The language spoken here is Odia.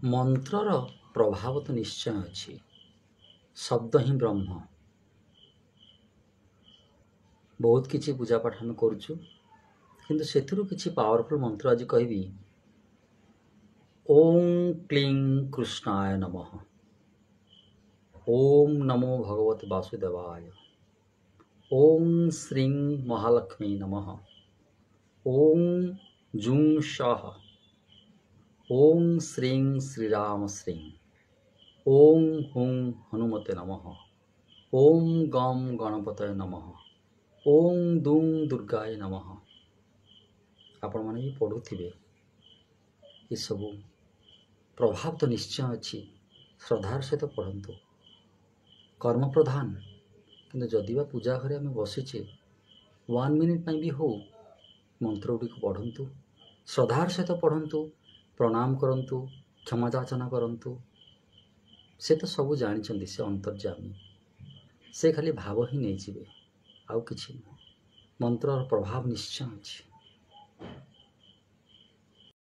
ମନ୍ତ୍ରର ପ୍ରଭାବ ତ ନିଶ୍ଚୟ ଅଛି। ଶବ୍ଦ ହିଁ ବ୍ରହ୍ମ। ବହୁତ କିଛି ପୂଜାପାଠ ଆମେ କରୁଛୁ, କିନ୍ତୁ ସେଥିରୁ କିଛି ପାୱାରଫୁଲ୍ ମନ୍ତ୍ର ଆଜି କହିବି। ଓಂ କ୍ଲିଂ କୃଷ୍ଣାୟ ନମଃ। ଓಂ ନମୋ ଭଗବତେ ବାସୁଦେବାୟ। ଓಂ ଶ୍ରୀଂ ମହାଲକ୍ଷ୍ମୀ ନମଃ। ଓಂ ଜୁଂ ଶାଃ। ଓಂ ଶ୍ରୀଂ ଶ୍ରୀରାମ ଶ୍ରୀଂ। ଓಂ ହୁಂ ହନୁମତେ ନମଃ। ଓಂ ଗಂ ଗଣପତୟ ନମଃ। ଓಂ ଦୁଂ ଦୁର୍ଗାୟ ନମଃ। ଆପଣମାନେ ବି ପଢ଼ୁଥିବେ। ଏସବୁ ପ୍ରଭାବ ତ ନିଶ୍ଚୟ ଅଛି। ଶ୍ରଦ୍ଧାର ସହିତ ପଢ଼ନ୍ତୁ। କର୍ମପ୍ରଧାନ, କିନ୍ତୁ ଯଦି ବା ପୂଜା ଘରେ ଆମେ ବସିଛେ, 1 ମିନିଟ୍ ପାଇଁ ବି ହଉ ମନ୍ତ୍ରଗୁଡ଼ିକୁ ପଢ଼ନ୍ତୁ। ଶ୍ରଦ୍ଧାର ସହିତ ପଢ଼ନ୍ତୁ, ପ୍ରଣାମ କରନ୍ତୁ, କ୍ଷମା ଯାଚନା କରନ୍ତୁ। ସେ ତ ସବୁ ଜାଣିଛନ୍ତି, ସେ ଅନ୍ତର୍ଯ୍ୟାମୀ। ସେ ଖାଲି ଭାବ ହିଁ ନେଇଯିବେ, ଆଉ କିଛି ନୁହଁ। ମନ୍ତ୍ରର ପ୍ରଭାବ ନିଶ୍ଚୟ ଅଛି।